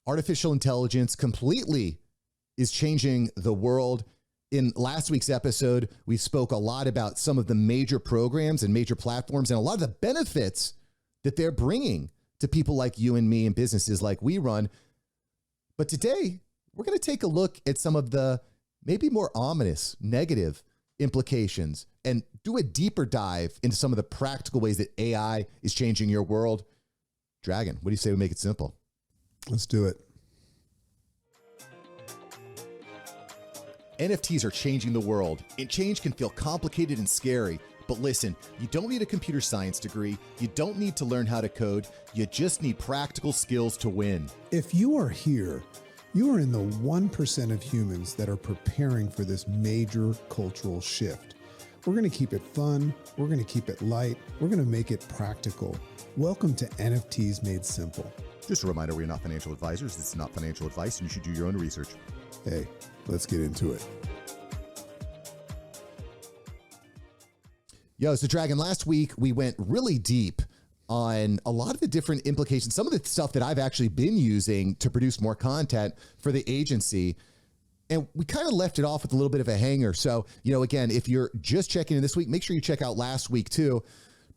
artificial intelligence completely is changing the world. In last week's episode, we spoke a lot about some of the major programs and major platforms and a lot of the benefits that they're bringing to people like you and me and businesses like we run. But today, we're going to take a look at some of the maybe more ominous, negative implications and do a deeper dive into some of the practical ways that AI is changing your world. Dragon, what do you say we make it simple? Let's do it. NFTs are changing the world, and change can feel complicated and scary. But listen, you don't need a computer science degree. You don't need to learn how to code. You just need practical skills to win. If you are here, you are in the 1% of humans that are preparing for this major cultural shift. We're going to keep it fun. We're going to keep it light. We're going to make it practical. Welcome to NFTs Made Simple. Just a reminder, we're not financial advisors. This is not financial advice, and you should do your own research. Hey, let's get into it. Yo, so Dragon, last week we went really deep on a lot of the different implications, some of the stuff that I've actually been using to produce more content for the agency. And we kind of left it off with a little bit of a hanger. So, again, if you're just checking in this week, make sure you check out last week too.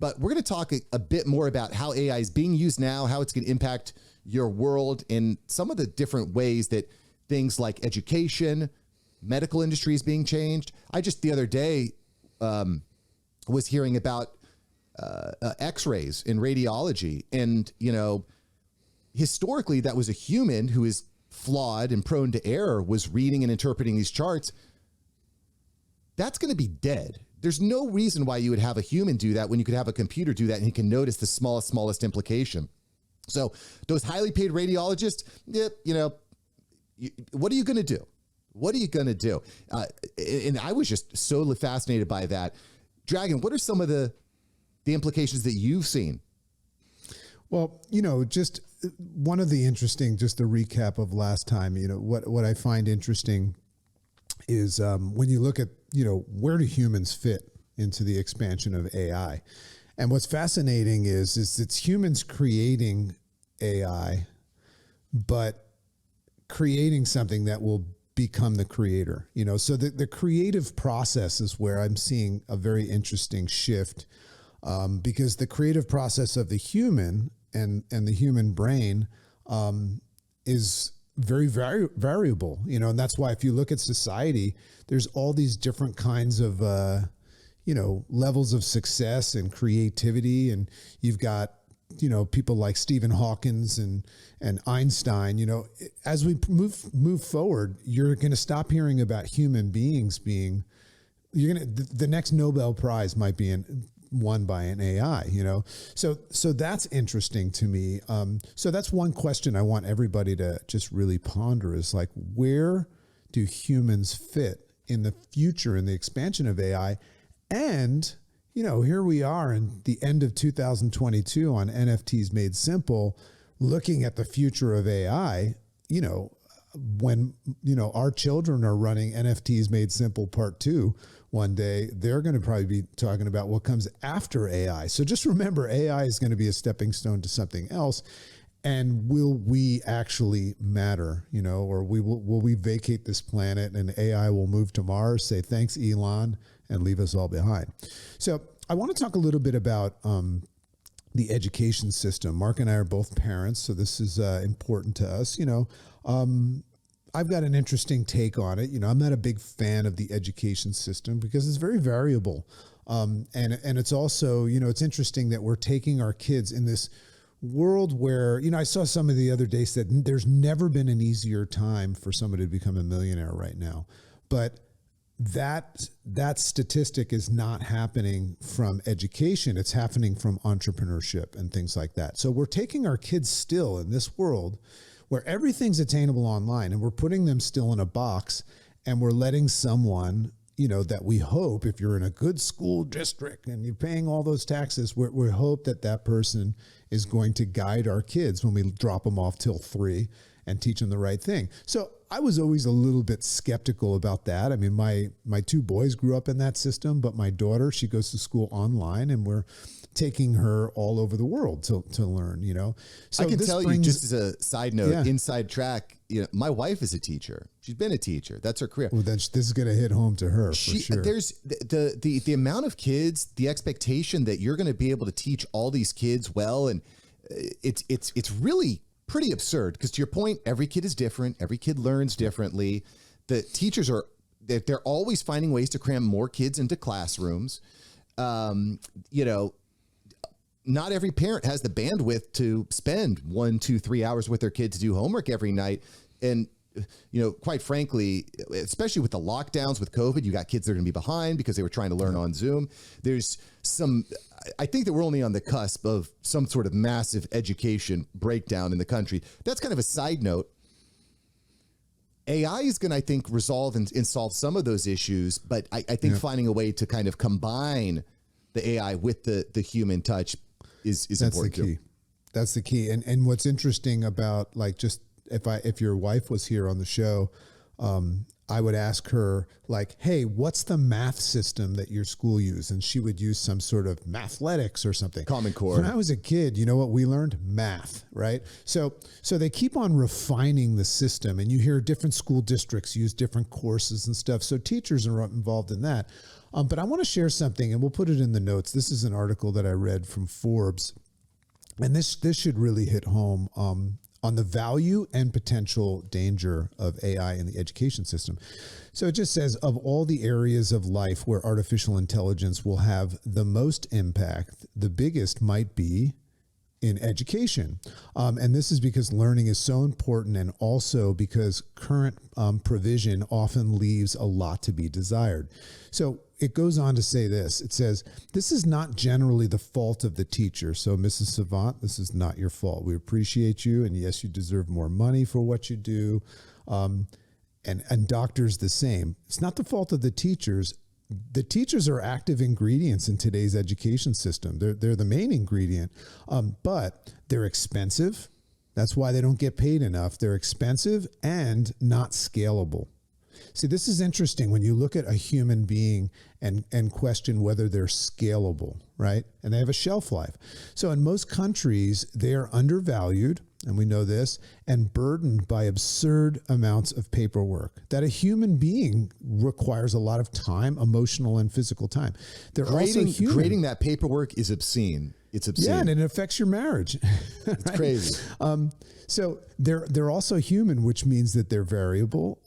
But we're going to talk a bit more about how AI is being used now, how it's going to impact your world, and some of the different ways that things like education, medical industry is being changed. I just the other day was hearing about x-rays in radiology. And, historically, that was a human who is flawed and prone to error was reading and interpreting these charts. That's going to be dead. There's no reason why you would have a human do that when you could have a computer do that and he can notice the smallest implication. So those highly paid radiologists, what are you going to do? What are you going to do? And I was just so fascinated by that. Dragon, what are some of the implications that you've seen? Well, just one of the interesting, just the recap of last time, what I find interesting is when you look at, where do humans fit into the expansion of AI? And what's fascinating is it's humans creating AI, but creating something that will become the creator, so the creative process is where I'm seeing a very interesting shift, because the creative process of the human and the human brain is very variable, and that's why if you look at society, there's all these different kinds of, levels of success and creativity. And you've got, people like Stephen Hawkins and Einstein. As we move forward, you're going to stop hearing about human beings the next Nobel Prize might be won by an AI, So that's interesting to me. So that's one question I want everybody to just really ponder is like, where do humans fit in the future, in the expansion of AI? And, here we are in the end of 2022 on NFTs Made Simple, looking at the future of AI, when, our children are running NFTs Made Simple Part 2 one day, they're going to probably be talking about what comes after AI. So just remember, AI is going to be a stepping stone to something else. And will we actually matter, or will we vacate this planet and AI will move to Mars, say thanks, Elon, and leave us all behind? So I want to talk a little bit about the education system. Mark and I are both parents, so this is important to us. I've got an interesting take on it. I'm not a big fan of the education system because it's very variable. And it's also, it's interesting that we're taking our kids in this world where, I saw somebody the other day said there's never been an easier time for somebody to become a millionaire right now. But that statistic is not happening from education. It's happening from entrepreneurship and things like that. So we're taking our kids still in this world where everything's attainable online, and we're putting them still in a box, and we're letting someone, that we hope, if you're in a good school district and you're paying all those taxes, we hope that person is going to guide our kids when we drop them off till 3 and teach them the right thing. So I was always a little bit skeptical about that. I mean, my 2 boys grew up in that system, but my daughter, she goes to school online, and we're taking her all over the world to learn, So I can this tell you, just as a side note, inside track, my wife is a teacher. She's been a teacher. That's her career. Well, then this is going to hit home to her for sure. There's the amount of kids, the expectation that you're going to be able to teach all these kids well. And it's really pretty absurd, because to your point, every kid is different. Every kid learns differently. The teachers they're always finding ways to cram more kids into classrooms. Not every parent has the bandwidth to spend 1, 2, 3 hours with their kid to do homework every night. And, quite frankly, especially with the lockdowns with COVID, you got kids that are going to be behind because they were trying to learn on Zoom. I think that we're only on the cusp of some sort of massive education breakdown in the country. That's kind of a side note. AI is going to, I think, resolve and solve some of those issues, but I think finding a way to kind of combine the AI with the human touch is important too. That's the key. And what's interesting about, like, just if your wife was here on the show, I would ask her, like, hey, what's the math system that your school uses? And she would use some sort of mathletics or something. Common Core. When I was a kid, you know what we learned? Math, right? So they keep on refining the system, and you hear different school districts use different courses and stuff. So teachers are involved in that. But I want to share something, and we'll put it in the notes. This is an article that I read from Forbes, and this should really hit home on the value and potential danger of AI in the education system. So it just says, of all the areas of life where artificial intelligence will have the most impact, the biggest might be in education. And this is because learning is so important, and also because current provision often leaves a lot to be desired. So it goes on to say this. It says, this is not generally the fault of the teacher. So Mrs. Savant, this is not your fault. We appreciate you. And yes, you deserve more money for what you do. And doctors the same. It's not the fault of the teachers. The teachers are active ingredients in today's education system. They're the main ingredient, but they're expensive. That's why they don't get paid enough. They're expensive and not scalable. See, this is interesting when you look at a human being and question whether they're scalable, right? And they have a shelf life. So in most countries, they are undervalued, and we know this, and burdened by absurd amounts of paperwork that a human being requires a lot of time, emotional and physical time. They're also human. Grading that paperwork is obscene. It's obscene. Yeah, and it affects your marriage. It's right? Crazy. So they're also human, which means that they're variable.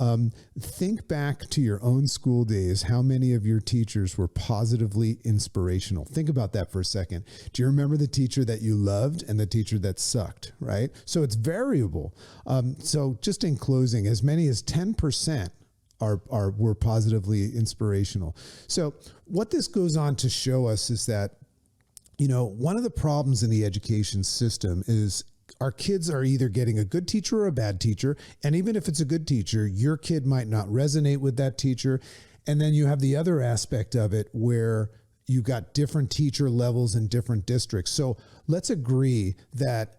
Think back to your own school days. How many of your teachers were positively inspirational? Think about that for a second. Do you remember the teacher that you loved and the teacher that sucked, right? So it's variable. So just in closing, as many as 10% were positively inspirational. So what this goes on to show us is that, one of the problems in the education system is our kids are either getting a good teacher or a bad teacher. And even if it's a good teacher, your kid might not resonate with that teacher. And then you have the other aspect of it where you got different teacher levels in different districts. So let's agree that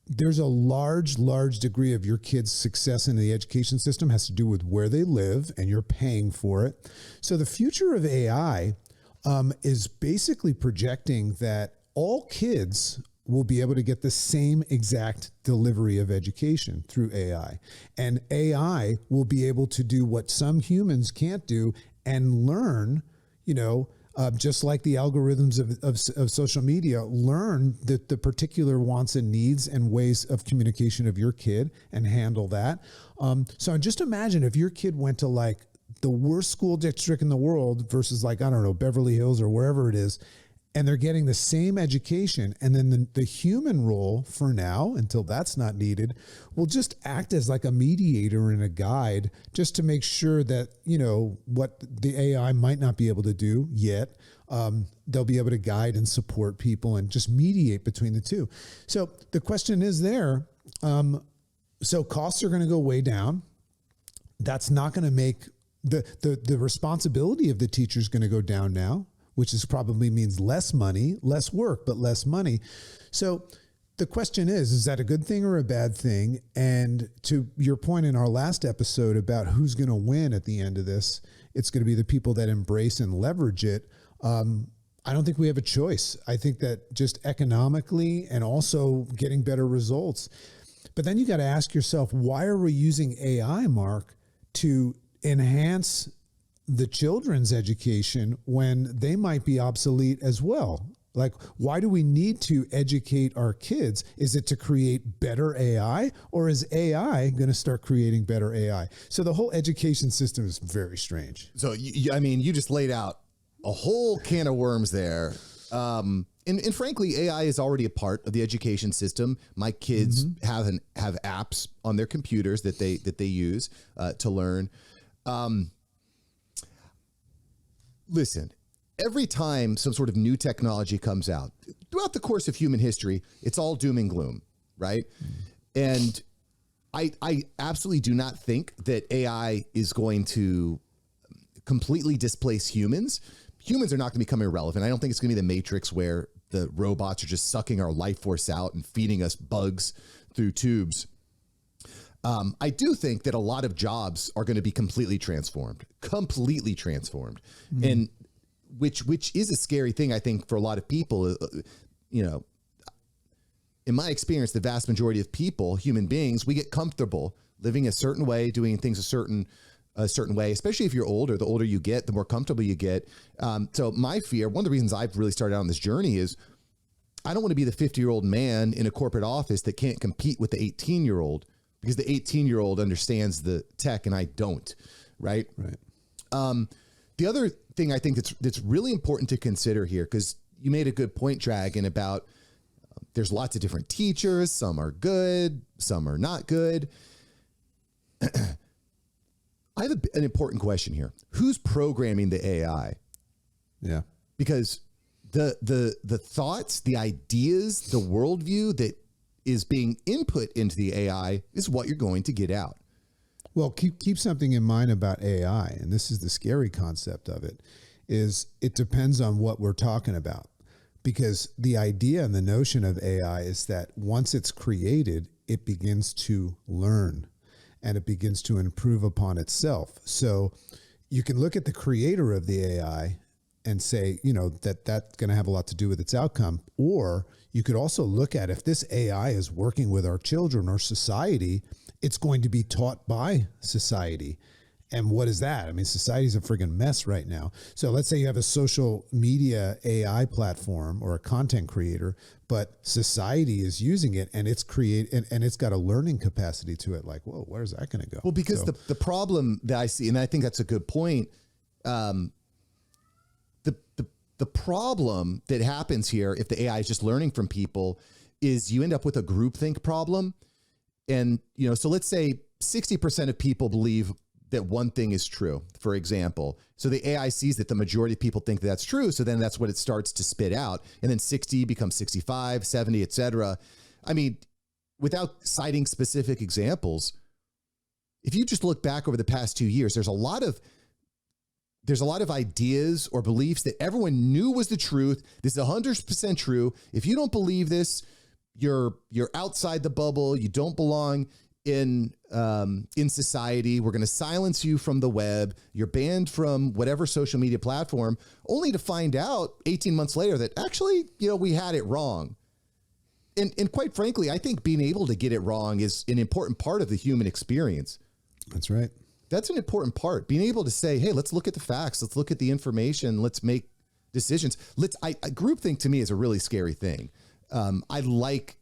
there's a large degree of your kid's success in the education system has to do with where they live, and you're paying for it. So the future of AI is basically projecting that all kids will be able to get the same exact delivery of education through AI. And AI will be able to do what some humans can't do and learn, just like the algorithms of social media, learn the particular wants and needs and ways of communication of your kid and handle that. So just imagine if your kid went to like the worst school district in the world versus like, I don't know, Beverly Hills or wherever it is, and they're getting the same education. And then the human role for now, until that's not needed, will just act as like a mediator and a guide just to make sure that, what the AI might not be able to do yet, they'll be able to guide and support people and just mediate between the two. So the question is there, so costs are going to go way down. That's not going to make the responsibility of the teacher is going to go down now, which is probably means less money, less work, but less money. So the question is that a good thing or a bad thing? And to your point in our last episode about who's going to win at the end of this, it's going to be the people that embrace and leverage it. I don't think we have a choice. I think that just economically and also getting better results. But then you got to ask yourself, why are we using AI, Mark, to enhance the children's education when they might be obsolete as well? Like, why do we need to educate our kids? Is it to create better AI, or is AI going to start creating better AI? So the whole education system is very strange. So, I mean, you just laid out a whole can of worms there. And frankly, AI is already a part of the education system. My kids have apps on their computers that they use to learn. Listen, every time some sort of new technology comes out throughout the course of human history, it's all doom and gloom, right? And I absolutely do not think that AI is going to completely displace humans. Humans are not going to become irrelevant. I don't think it's going to be the Matrix where the robots are just sucking our life force out and feeding us bugs through tubes. I do think that a lot of jobs are going to be completely transformed, and which is a scary thing, I think, for a lot of people. You know, in my experience, the vast majority of people, human beings, we get comfortable living a certain way, doing things a certain way, especially if you're older. The older you get, the more comfortable you get. So my fear, one of the reasons I've really started out on this journey is I don't want to be the 50-year-old man in a corporate office that can't compete with the 18-year-old because the 18-year-old understands the tech and I don't, right? Right. The other thing I think that's really important to consider here, because you made a good point, Dragon, about there's lots of different teachers. Some are good, some are not good. I have an important question here. Who's programming the AI? Yeah. Because the thoughts, the ideas, the worldview that is being input into the AI is what you're going to get out. Well, keep something in mind about AI, and this is the scary concept of it, is it depends on what we're talking about. Because the idea and the notion of AI is that once it's created, it begins to learn and it begins to improve upon itself. So you can look at the creator of the AI and say, you know, that's going to have a lot to do with its outcome. Or you could also look at if this AI is working with our children or society, it's going to be taught by society. And what is that? I mean, society's a friggin' mess right now. So let's say you have a social media AI platform or a content creator, but society is using it and it's and it's got a learning capacity to it. Like, whoa, where's that going to go? Well, because the problem that I see, and I think that's a good point, the problem that happens here, if the AI is just learning from people, is you end up with a groupthink problem. And, you know, so let's say 60% of people believe that one thing is true, for example. So the AI sees that the majority of people think that that's true. So then that's what it starts to spit out. And then 60 becomes 65, 70, et cetera. I mean, without citing specific examples, if you just look back over the past 2 years, there's a lot of ideas or beliefs that everyone knew was the truth. This is 100% true. If you don't believe this, you're outside the bubble. You don't belong in society. We're going to silence you from the web. You're banned from whatever social media platform, only to find out 18 months later that actually, you know, we had it wrong. And quite frankly, I think being able to get it wrong is an important part of the human experience. That's right. That's an important part. Being able to say, hey, let's look at the facts. Let's look at the information. Let's make decisions. Groupthink to me is a really scary thing. I like,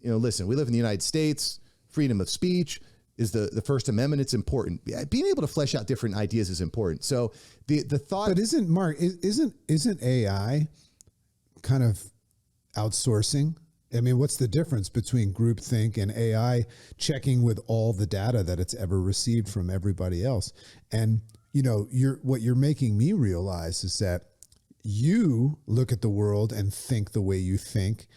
listen, we live in the United States. Freedom of speech is the First Amendment. It's important. Being able to flesh out different ideas is important. So the thought. But isn't AI kind of outsourcing? I mean, what's the difference between groupthink and AI checking with all the data that it's ever received from everybody else? And, you know, what you're making me realize is that you look at the world and think the way you think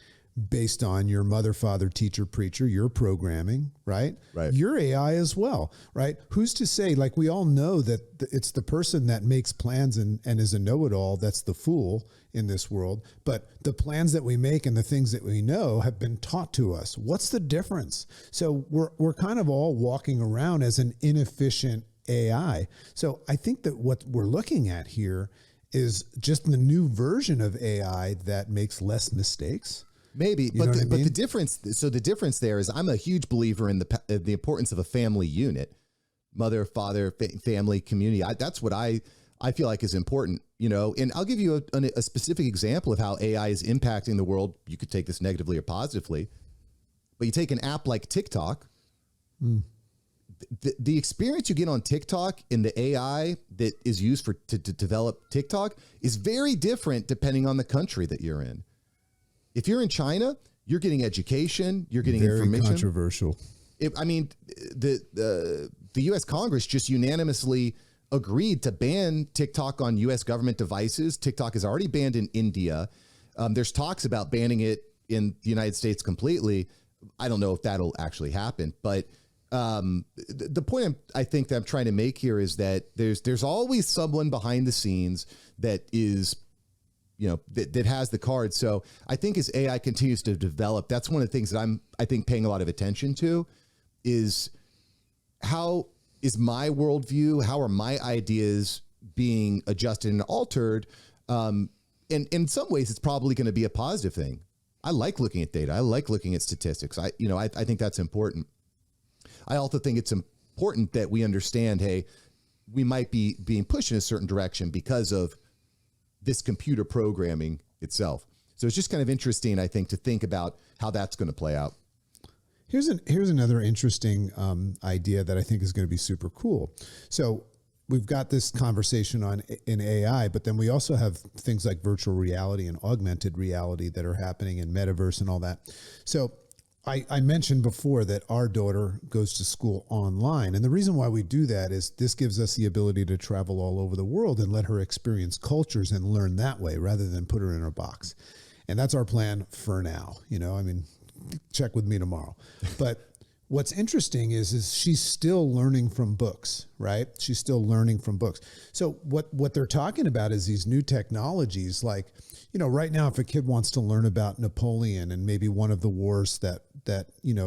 based on your mother, father, teacher, preacher, your programming, right? Right. Your AI as well, right? Who's to say, like, we all know that it's the person that makes plans and is a know-it-all that's the fool in this world, but the plans that we make and the things that we know have been taught to us. What's the difference? So we're kind of all walking around as an inefficient AI. So I think that what we're looking at here is just the new version of AI that makes less mistakes. Maybe, but the difference. So the difference there is, I'm a huge believer in the importance of a family unit, mother, father, family, community. That's what I feel like is important, And I'll give you a specific example of how AI is impacting the world. You could take this negatively or positively, but you take an app like TikTok. The experience you get on TikTok and the AI that is used to develop TikTok is very different depending on the country that you're in. If you're in China, you're getting education, you're getting information. Very controversial. The U.S. Congress just unanimously agreed to ban TikTok on U.S. government devices. TikTok is already banned in India. There's talks about banning it in the United States completely. I don't know if that'll actually happen, but the point I think that I'm trying to make here is that there's always someone behind the scenes that is, that has the cards. So I think as AI continues to develop, that's one of the things that I think paying a lot of attention to is how is my worldview, how are my ideas being adjusted and altered? And in some ways, it's probably going to be a positive thing. I like looking at data. I like looking at statistics. I think that's important. I also think it's important that we understand, hey, we might be being pushed in a certain direction because of this computer programming itself. So it's just kind of interesting, I think, to think about how that's going to play out. Here's another interesting idea that I think is going to be super cool. So we've got this conversation in AI, but then we also have things like virtual reality and augmented reality that are happening in metaverse and all that. So I mentioned before that our daughter goes to school online. And the reason why we do that is this gives us the ability to travel all over the world and let her experience cultures and learn that way rather than put her in a box. And that's our plan for now. Check with me tomorrow. But what's interesting is she's still learning from books, right? She's still learning from books. So what they're talking about is these new technologies, like, right now, if a kid wants to learn about Napoleon and maybe one of the wars that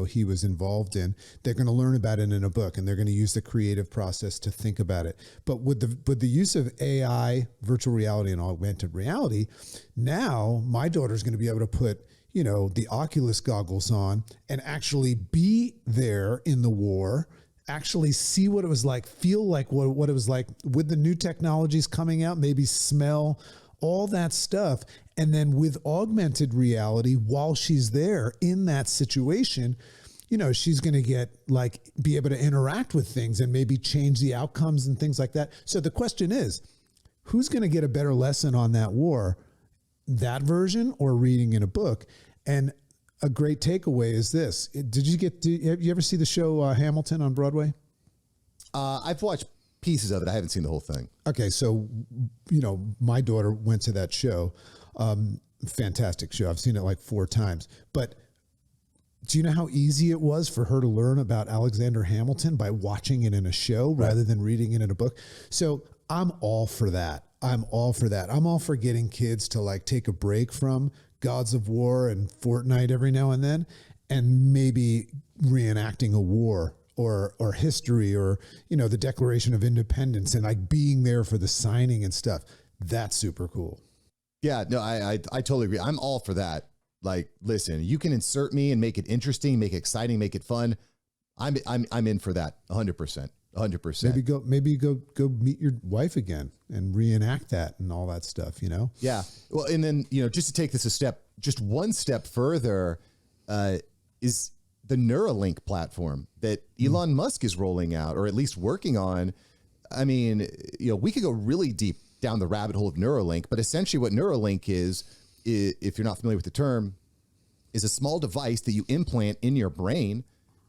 he was involved in, they're going to learn about it in a book, and they're going to use the creative process to think about it. But with the use of AI, virtual reality, and augmented reality, now my daughter's going to be able to put the Oculus goggles on and actually be there in the war, actually see what it was like, feel like what it was like with the new technologies coming out, maybe smell, all that stuff. And then with augmented reality, while she's there in that situation, she's going to be able to interact with things and maybe change the outcomes and things like that. So the question is, who's going to get a better lesson on that war? That version or reading in a book? And a great takeaway is this. Did you ever see the show Hamilton on Broadway? I've watched pieces of it. I haven't seen the whole thing. Okay. So, my daughter went to that show. Fantastic show. I've seen it like 4 times, but do you know how easy it was for her to learn about Alexander Hamilton by watching it in a show rather than reading it in a book? So I'm all for that. I'm all for getting kids to take a break from Gods of War and Fortnite every now and then, and maybe reenacting a war or history or, the Declaration of Independence and being there for the signing and stuff. That's super cool. Yeah, no, I totally agree. I'm all for that. Listen, you can insert me and make it interesting, make it exciting, make it fun. I'm in for that 100%. 100%. Maybe go meet your wife again and reenact that and all that stuff, Yeah. Well, and then, just to take this just one step further, is the Neuralink platform that Elon Musk is rolling out, or at least working on. I mean, we could go really deep down the rabbit hole of Neuralink, but essentially what Neuralink is, if you're not familiar with the term, is a small device that you implant in your brain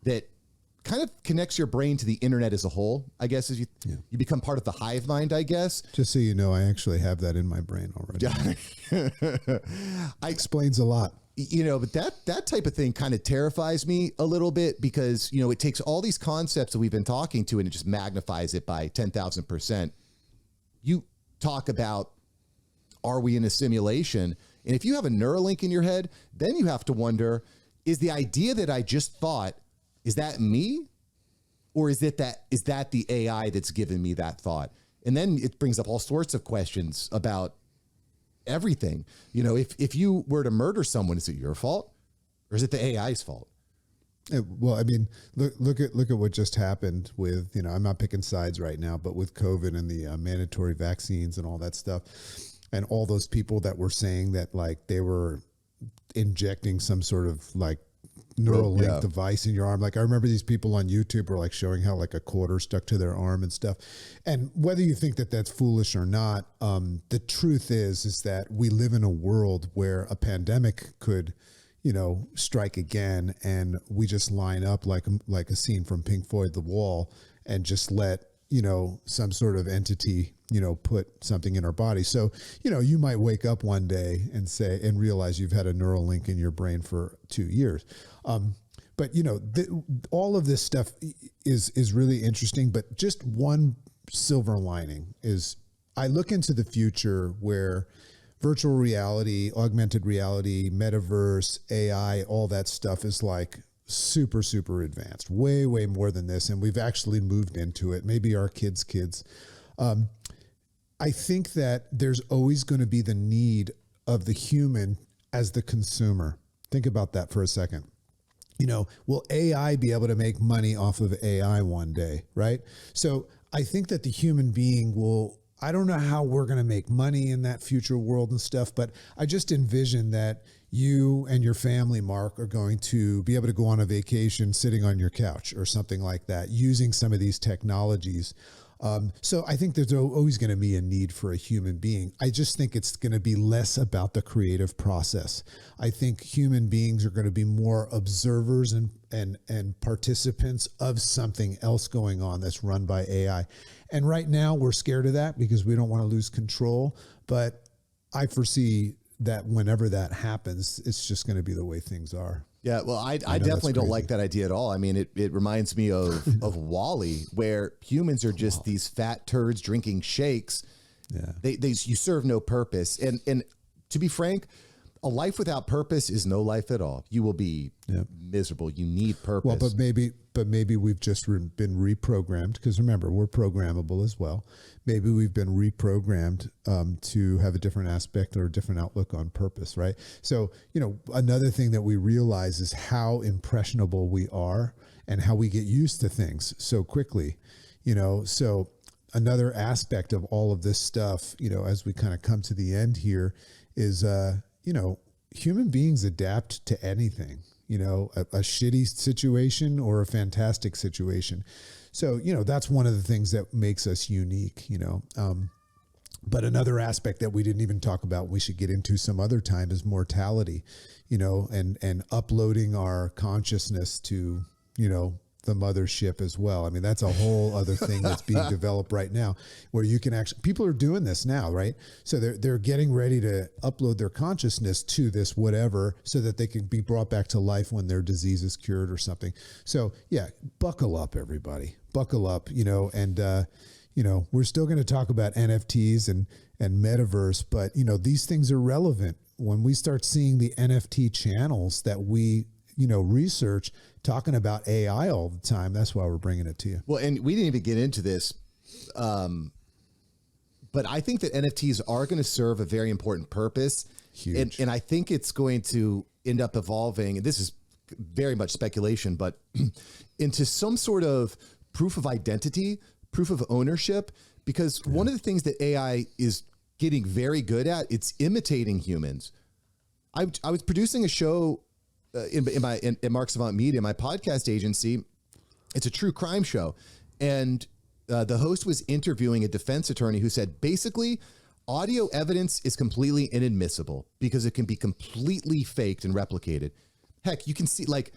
that kind of connects your brain to the internet as a whole, I guess, as you become part of the hive mind, I guess. Just so you know, I actually have that in my brain already. Explains a lot. But that type of thing kind of terrifies me a little bit because, it takes all these concepts that we've been talking to and it just magnifies it by 10,000%. You talk about, are we in a simulation? And if you have a Neuralink in your head, then you have to wonder, is the idea that I just thought, is that me? Or is that the AI that's given me that thought? And then it brings up all sorts of questions about everything. You know, if you were to murder someone, is it your fault or is it the AI's fault? Well, I mean, look at what just happened with, you know, I'm not picking sides right now, but with COVID and the mandatory vaccines and all that stuff, and all those people that were saying that like they were injecting some sort of like neural link device in your arm. Like I remember these people on YouTube were like showing how like a quarter stuck to their arm and stuff. And whether you think that that's foolish or not, the truth is that we live in a world where a pandemic could, you know, strike again, and we just line up like a scene from Pink Floyd, The Wall, and just let, you know, some sort of entity, you know, put something in our body. So, you know, you might wake up one day and realize you've had a neural link in your brain for 2 years. But you know, all of this stuff is really interesting, but just one silver lining is I look into the future where virtual reality, augmented reality, metaverse, AI, all that stuff is like super, super advanced, way, way more than this. And we've actually moved into it. Maybe our kids' kids. I think that there's always going to be the need of the human as the consumer. Think about that for a second. You know, will AI be able to make money off of AI one day, right? So I think that the human being will, I don't know how we're going to make money in that future world and stuff, but I just envision that you and your family, Mark, are going to be able to go on a vacation sitting on your couch or something like that, using some of these technologies. So I think there's always going to be a need for a human being. I just think it's going to be less about the creative process. I think human beings are going to be more observers and participants of something else going on that's run by AI. And right now we're scared of that because we don't want to lose control. But I foresee that whenever that happens, it's just going to be the way things are. Yeah, well, I definitely don't like that idea at all. I mean, it reminds me of Wall-E, where humans are just these fat turds drinking shakes. Yeah, you serve no purpose. And to be frank, a life without purpose is no life at all. You will be miserable. You need purpose. Well, but maybe we've just been reprogrammed, because remember, we're programmable as well. Maybe we've been reprogrammed to have a different aspect or a different outlook on purpose, right? So, you know, another thing that we realize is how impressionable we are and how we get used to things so quickly, you know. So another aspect of all of this stuff, you know, as we kind of come to the end here is, you know, human beings adapt to anything, you know, a shitty situation or a fantastic situation. So, you know, that's one of the things that makes us unique, you know. But another aspect that we didn't even talk about, we should get into some other time, is mortality, you know, and uploading our consciousness to, you know, the mothership as well. I mean, that's a whole other thing that's being developed right now, where you can actually, people are doing this now, right? So they're getting ready to upload their consciousness to this whatever, so that they can be brought back to life when their disease is cured or something. So yeah, buckle up, everybody, buckle up, you know. And you know, we're still going to talk about NFTs and metaverse, but you know, these things are relevant when we start seeing the NFT channels that we, you know, research talking about AI all the time. That's why we're bringing it to you. Well, and we didn't even get into this, but I think that NFTs are going to serve a very important purpose. Huge. And I think it's going to end up evolving, and this is very much speculation, but into some sort of proof of identity, proof of ownership, because one of the things that AI is getting very good at, it's imitating humans. I was producing a show in Mark Savant Media, my podcast agency. It's a true crime show. And the host was interviewing a defense attorney who said, basically, audio evidence is completely inadmissible because it can be completely faked and replicated. Heck, you can see, like,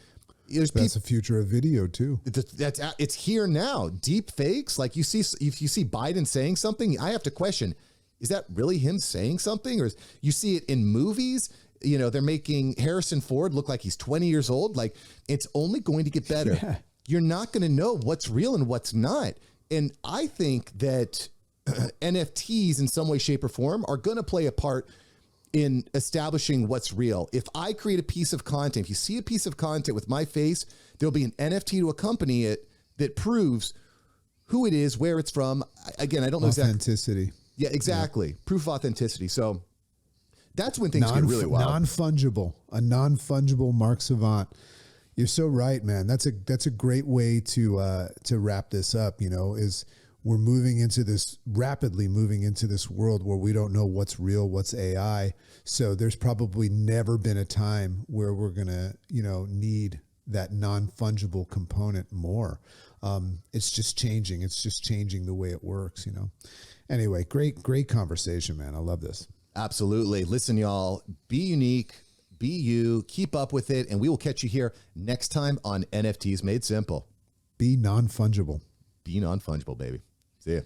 that's the future of video too. It's here now. Deep fakes, like if you see Biden saying something, I have to question, is that really him saying something? Or you see it in movies, you know, they're making Harrison Ford look like he's 20 years old. Like, it's only going to get better. Yeah. You're not going to know what's real and what's not. And I think that NFTs in some way, shape, or form are going to play a part in establishing what's real. If I create a piece of content, if you see a piece of content with my face, there'll be an NFT to accompany it that proves who it is, where it's from. Again, I don't know exactly. Authenticity. Yeah, exactly. Yeah. Proof of authenticity. So that's when things get really wild. A non-fungible Mark Savant. You're so right, man. That's a great way to wrap this up. Is we're rapidly moving into this world where we don't know what's real, what's AI. So there's probably never been a time where we're gonna, need that non-fungible component more. It's just changing. It's just changing the way it works. Anyway, great conversation, man. I love this. Absolutely. Listen, y'all, be unique, be you, keep up with it, and we will catch you here next time on NFTs Made Simple. Be non-fungible. Be non-fungible, baby. See ya.